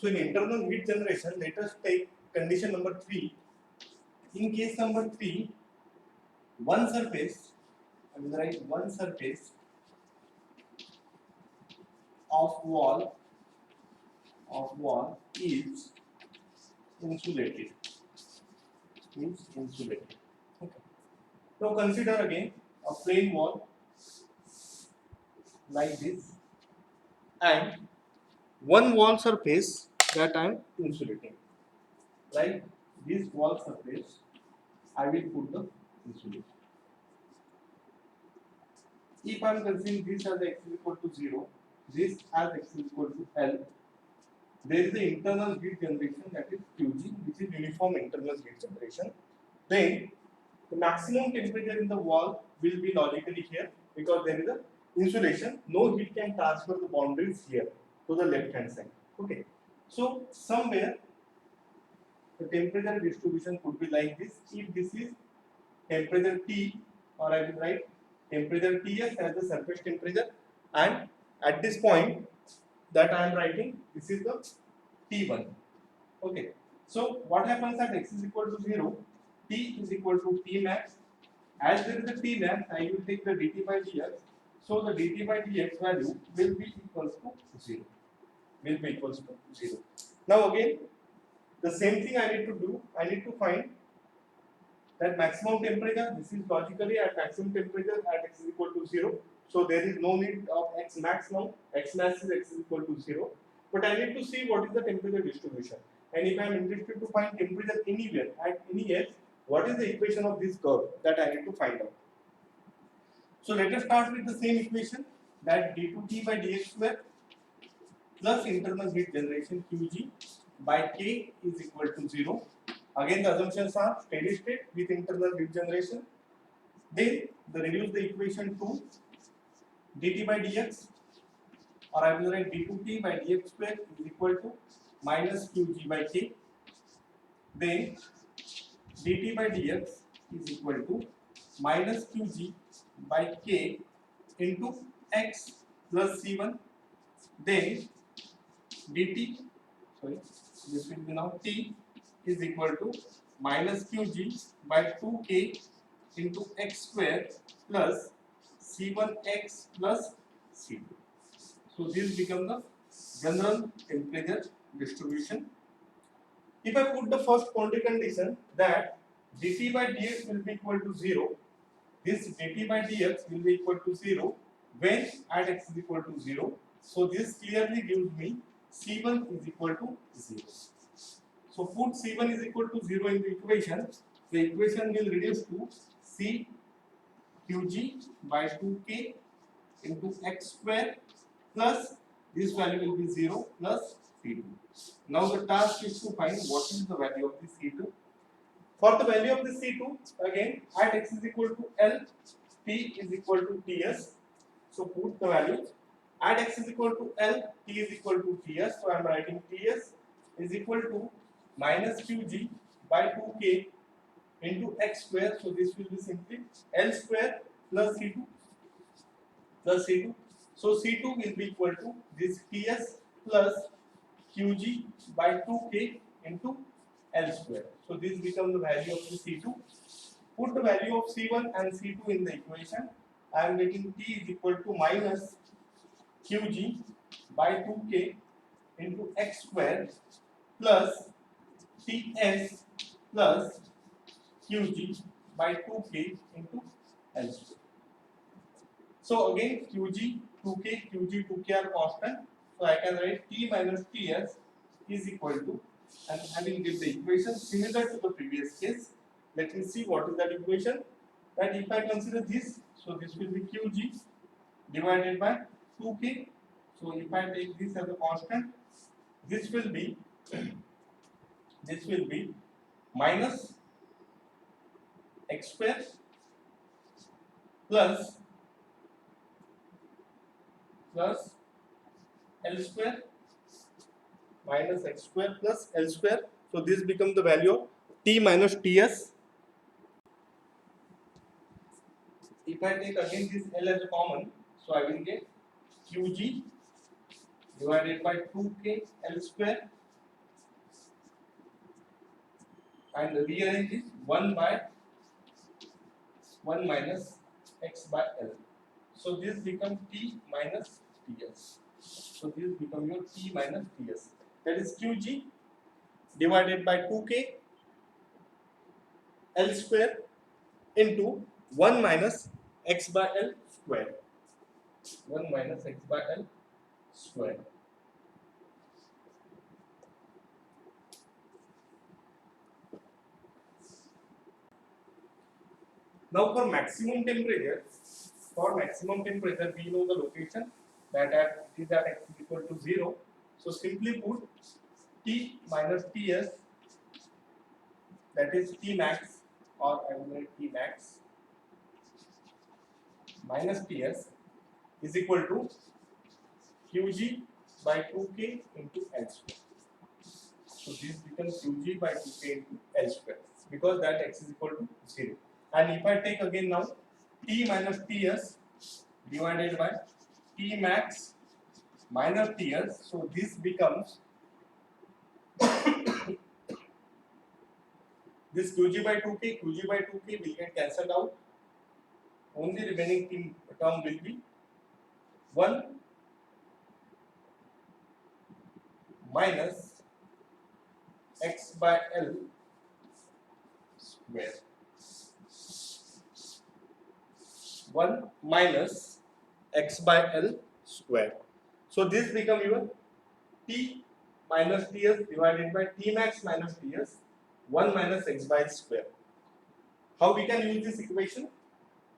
So in internal heat generation, let us take condition number 3. In case number 3, one surface, I will write one surface of wall is insulated. Okay. Now consider again a plain wall like this and one wall surface that I am insulating. Like this wall surface, I will put the insulation. If I am considering this as x is equal to 0, this as x is equal to L, there is the internal heat generation, that is QG, which is uniform internal heat generation. Then the maximum temperature in the wall will be logically here, because there is a insulation. No heat can transfer the boundaries here to the left hand side. Okay. So somewhere the temperature distribution could be like this. If this is temperature T, or I will write temperature Ts as the surface temperature, and at this point that I am writing, this is the T1. Okay. So what happens at x is equal to 0, T is equal to T max. As there is a T max, I will take the dt by dx. So the dt by dx value will be equals to 0. Now again, the same thing I need to do. I need to find that maximum temperature. This is logically at maximum temperature at x is equal to 0. So there is no need of x max now. X max is x is equal to 0. But I need to see what is the temperature distribution. And if I am interested to find temperature anywhere at any edge, what is the equation of this curve that I need to find out. So let us start with the same equation, that d2t by dx square plus internal heat generation Qg by K is equal to 0. Again the assumptions are steady state with internal heat generation. Then reduce the equation to dt by dx, or I will write d2t by dx square is equal to minus Qg by K. Then dt by dx is equal to minus Qg by K into x plus C1. Then dt, this will be now T is equal to minus Qg by 2K into x square plus C1x plus C2. So this becomes the general temperature distribution. If I put the first boundary condition that dt by dx will be equal to 0, this dt by dx will be equal to 0 when at x is equal to 0. So this clearly gives me C1 is equal to 0. So put C1 is equal to 0 in the equation. The equation will reduce to C Qg by 2K into x square plus this value will be 0 plus C2. Now the task is to find what is the value of the C2. For the value of the C2, again at x is equal to L, T is equal to Ts. So put the values. At x is equal to L, T is equal to Ts. So I am writing Ts is equal to minus Qg by 2K into x square. So this will be simply L square plus C2 plus C2. So C2 will be equal to this Ts plus Qg by 2K into L square. So this becomes the value of the C2. Put the value of C1 and C2 in the equation. I am getting T is equal to minus Qg by 2K into x square plus Ts plus Qg by 2K into L square. So again Qg, 2K, Qg, 2K are constant. So I can write T minus Ts is equal to, and I will get the equation similar to the previous case. Let me see what is that equation. That if I consider this, so this will be Qg divided by 2K. So if I take this as a constant, this will be minus x square plus L square minus x square plus L square. So this becomes the value of T minus Ts. If I take again this L as a common, so I will get Qg divided by 2K L square and rearrange is 1 by 1 minus x by L. So this becomes T minus Ts. So this becomes your T minus Ts. That is Qg divided by 2k L square into 1 minus x by L square. 1 minus x by L square. Now for maximum temperature, we know the location that it is at x is equal to 0. So simply put T minus Ts, that is T max, or I will write T max minus Ts is equal to Qg by 2k into L square. So this becomes Qg by 2k into L square because that x is equal to 0. And if I take again now T minus Ts divided by T max minus Ts, so this becomes this Qg by 2k will get cancelled out. Only remaining term will be 1 minus x by L square. 1 minus x by L square. So this become your T minus Ts divided by T max minus Ts 1 minus x by square. How we can use this equation?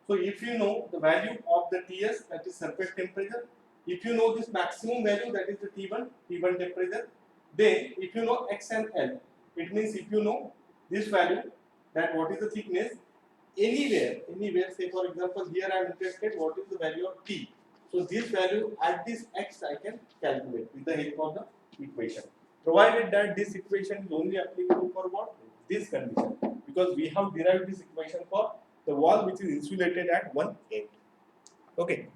So if you know the value of the Ts, that is surface temperature, if you know this maximum value, that is the T1 temperature, then if you know x and L, it means if you know this value, that what is the thickness, anywhere, say for example here I am interested what is the value of T. So this value at this x I can calculate with the help of the equation, provided that this equation is only applicable for what? This condition, because we have derived this equation for the wall which is insulated at one end. Okay.